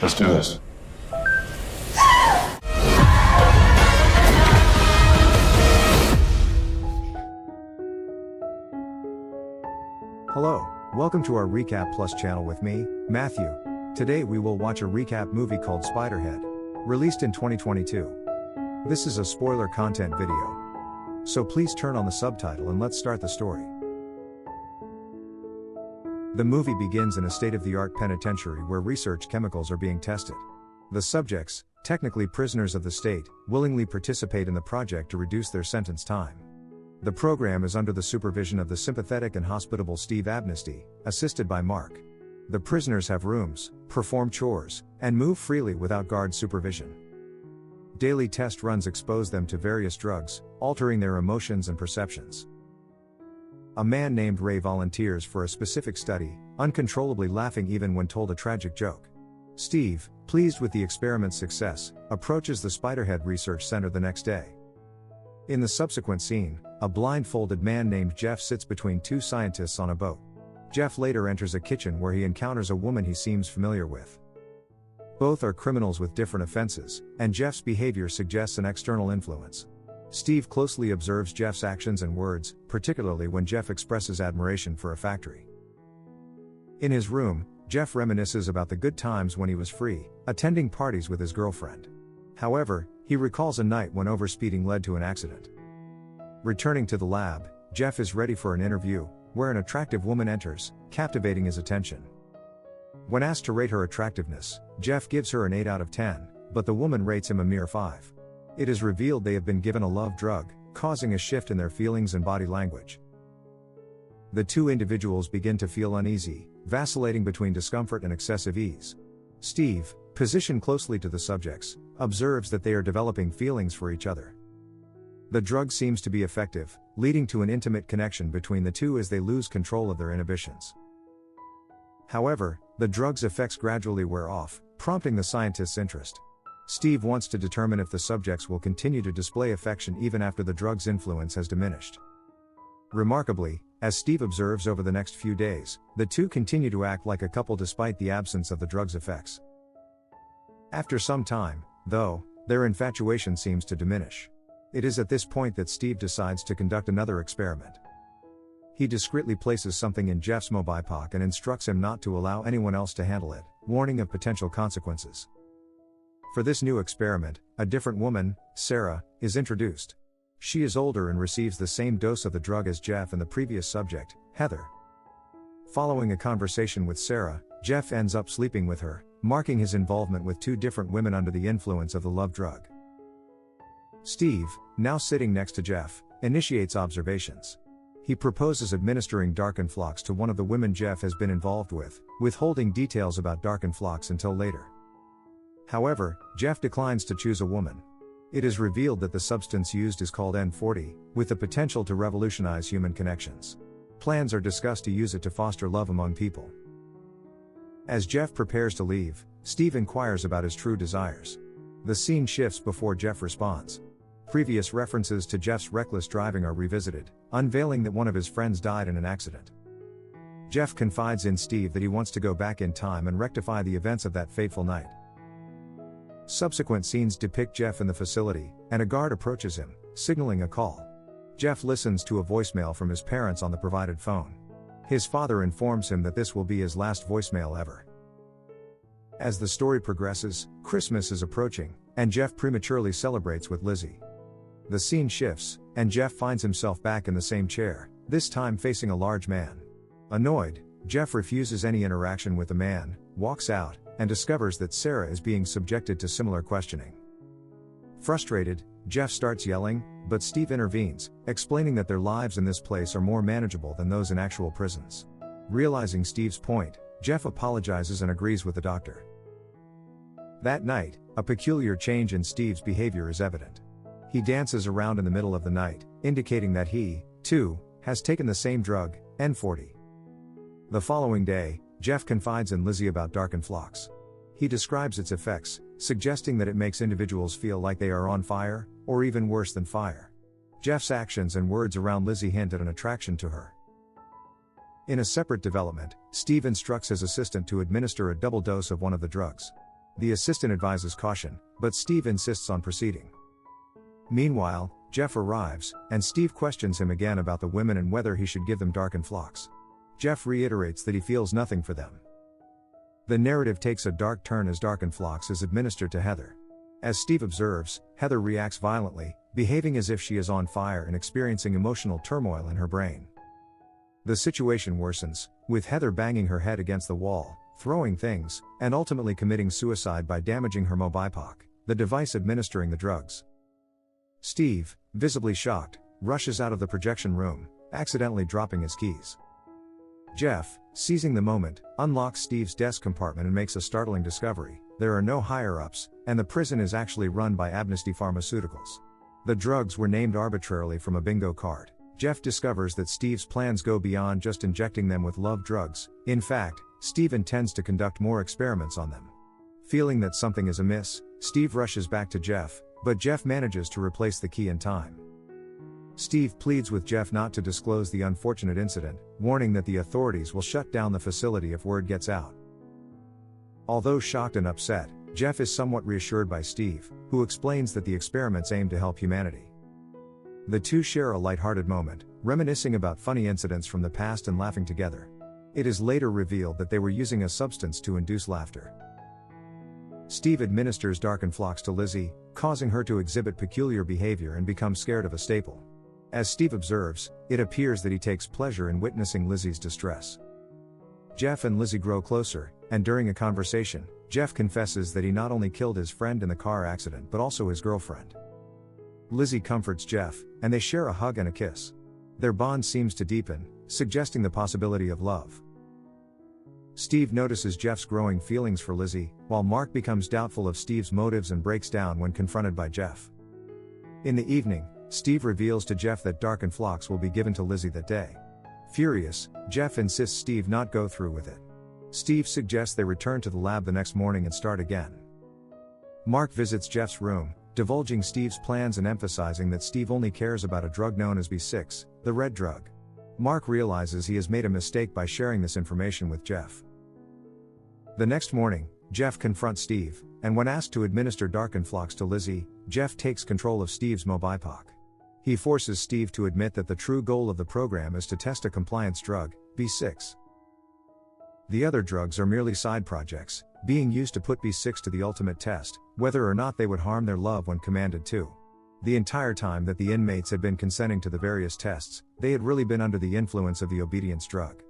Let's do this. Hello, welcome to our RecapPlus channel with me, Matthew. Today we will watch a recap movie called Spiderhead, released in 2022. This is a spoiler content video. So please turn on the subtitle and let's start the story. The movie begins in a state-of-the-art penitentiary where research chemicals are being tested. The subjects, technically prisoners of the state, willingly participate in the project to reduce their sentence time. The program is under the supervision of the sympathetic and hospitable Steve Amnesty, assisted by Mark. The prisoners have rooms, perform chores, and move freely without guard supervision. Daily test runs expose them to various drugs, altering their emotions and perceptions. A man named Ray volunteers for a specific study, uncontrollably laughing even when told a tragic joke. Steve, pleased with the experiment's success, approaches the Spiderhead Research Center the next day. In the subsequent scene, a blindfolded man named Jeff sits between two scientists on a boat. Jeff later enters a kitchen where he encounters a woman he seems familiar with. Both are criminals with different offenses, and Jeff's behavior suggests an external influence. Steve closely observes Jeff's actions and words, particularly when Jeff expresses admiration for a factory. In his room, Jeff reminisces about the good times when he was free, attending parties with his girlfriend. However, he recalls a night when overspeeding led to an accident. Returning to the lab, Jeff is ready for an interview, where an attractive woman enters, captivating his attention. When asked to rate her attractiveness, Jeff gives her an 8 out of 10, but the woman rates him a mere 5. It is revealed they have been given a love drug, causing a shift in their feelings and body language. The two individuals begin to feel uneasy, vacillating between discomfort and excessive ease. Steve, positioned closely to the subjects, observes that they are developing feelings for each other. The drug seems to be effective, leading to an intimate connection between the two as they lose control of their inhibitions. However, the drug's effects gradually wear off, prompting the scientist's interest. Steve wants to determine if the subjects will continue to display affection even after the drug's influence has diminished. Remarkably, as Steve observes over the next few days, the two continue to act like a couple despite the absence of the drug's effects. After some time, though, their infatuation seems to diminish. It is at this point that Steve decides to conduct another experiment. He discreetly places something in Jeff's mobipac and instructs him not to allow anyone else to handle it, warning of potential consequences. For this new experiment, a different woman, Sarah, is introduced. She is older and receives the same dose of the drug as Jeff and the previous subject, Heather. Following a conversation with Sarah, Jeff ends up sleeping with her, marking his involvement with two different women under the influence of the love drug. Steve, now sitting next to Jeff, initiates observations. He proposes administering Darkenflox to one of the women Jeff has been involved with, withholding details about Darkenflox until later. However, Jeff declines to choose a woman. It is revealed that the substance used is called N40, with the potential to revolutionize human connections. Plans are discussed to use it to foster love among people. As Jeff prepares to leave, Steve inquires about his true desires. The scene shifts before Jeff responds. Previous references to Jeff's reckless driving are revisited, unveiling that one of his friends died in an accident. Jeff confides in Steve that he wants to go back in time and rectify the events of that fateful night. Subsequent scenes depict Jeff in the facility, and a guard approaches him, signaling a call. Jeff listens to a voicemail from his parents on the provided phone. His father informs him that this will be his last voicemail ever. As the story progresses, Christmas is approaching, and Jeff prematurely celebrates with Lizzie. The scene shifts, and Jeff finds himself back in the same chair, this time facing a large man. Annoyed, Jeff refuses any interaction with the man, walks out, and discovers that Sarah is being subjected to similar questioning. Frustrated, Jeff starts yelling, but Steve intervenes, explaining that their lives in this place are more manageable than those in actual prisons. Realizing Steve's point, Jeff apologizes and agrees with the doctor. That night, a peculiar change in Steve's behavior is evident. He dances around in the middle of the night, indicating that he, too, has taken the same drug, N40. The following day, Jeff confides in Lizzie about Darkenflox. He describes its effects, suggesting that it makes individuals feel like they are on fire, or even worse than fire. Jeff's actions and words around Lizzie hint at an attraction to her. In a separate development, Steve instructs his assistant to administer a double dose of one of the drugs. The assistant advises caution, but Steve insists on proceeding. Meanwhile, Jeff arrives, and Steve questions him again about the women and whether he should give them darkened flocks. Jeff reiterates that he feels nothing for them. The narrative takes a dark turn as darkened flocks is administered to Heather. As Steve observes, Heather reacts violently, behaving as if she is on fire and experiencing emotional turmoil in her brain. The situation worsens, with Heather banging her head against the wall, throwing things, and ultimately committing suicide by damaging her MobiPoc, the device administering the drugs. Steve, visibly shocked, rushes out of the projection room, accidentally dropping his keys. Jeff, seizing the moment, unlocks Steve's desk compartment and makes a startling discovery: there are no higher-ups, and the prison is actually run by Amnesty Pharmaceuticals. The drugs were named arbitrarily from a bingo card. Jeff discovers that Steve's plans go beyond just injecting them with love drugs. In fact, Steve intends to conduct more experiments on them. Feeling that something is amiss, Steve rushes back to Jeff, but Jeff manages to replace the key in time. Steve pleads with Jeff not to disclose the unfortunate incident, warning that the authorities will shut down the facility if word gets out. Although shocked and upset, Jeff is somewhat reassured by Steve, who explains that the experiments aim to help humanity. The two share a lighthearted moment, reminiscing about funny incidents from the past and laughing together. It is later revealed that they were using a substance to induce laughter. Steve administers darkened flocks to Lizzie, causing her to exhibit peculiar behavior and become scared of a staple. As Steve observes, it appears that he takes pleasure in witnessing Lizzie's distress. Jeff and Lizzie grow closer, and during a conversation, Jeff confesses that he not only killed his friend in the car accident but also his girlfriend. Lizzie comforts Jeff, and they share a hug and a kiss. Their bond seems to deepen, suggesting the possibility of love. Steve notices Jeff's growing feelings for Lizzie, while Mark becomes doubtful of Steve's motives and breaks down when confronted by Jeff. In the evening, Steve reveals to Jeff that darkened flocks will be given to Lizzie that day. Furious, Jeff insists Steve not go through with it. Steve suggests they return to the lab the next morning and start again. Mark visits Jeff's room, divulging Steve's plans and emphasizing that Steve only cares about a drug known as B6, the red drug. Mark realizes he has made a mistake by sharing this information with Jeff. The next morning, Jeff confronts Steve, and when asked to administer darkened flocks to Lizzie, Jeff takes control of Steve's MobiPoc. He forces Steve to admit that the true goal of the program is to test a compliance drug, B6. The other drugs are merely side projects, being used to put B6 to the ultimate test, whether or not they would harm their love when commanded to. The entire time that the inmates had been consenting to the various tests, they had really been under the influence of the obedience drug.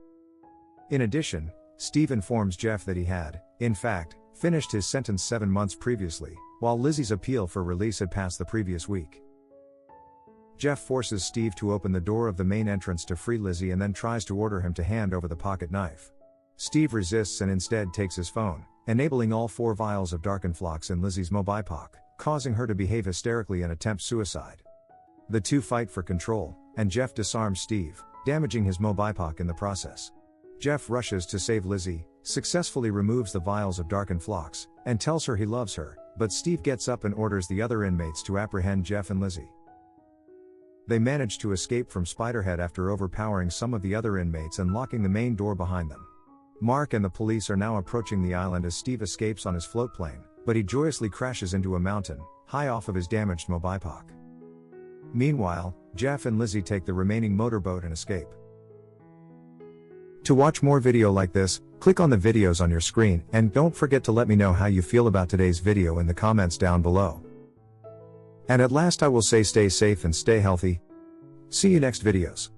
In addition, Steve informs Jeff that he had, in fact, finished his sentence 7 months previously, while Lizzie's appeal for release had passed the previous week. Jeff forces Steve to open the door of the main entrance to free Lizzie and then tries to order him to hand over the pocket knife. Steve resists and instead takes his phone, enabling all 4 vials of darkened flocks in Lizzie's MobiPoc, causing her to behave hysterically and attempt suicide. The two fight for control, and Jeff disarms Steve, damaging his MobiPoc in the process. Jeff rushes to save Lizzie, successfully removes the vials of darkened flocks, and tells her he loves her, but Steve gets up and orders the other inmates to apprehend Jeff and Lizzie. They manage to escape from Spiderhead after overpowering some of the other inmates and locking the main door behind them. Mark and the police are now approaching the island as Steve escapes on his float plane, but he joyously crashes into a mountain, high off of his damaged MobiPoc. Meanwhile, Jeff and Lizzie take the remaining motorboat and escape. To watch more video like this, click on the videos on your screen, and don't forget to let me know how you feel about today's video in the comments down below. And at last I will say stay safe and stay healthy. See you next videos.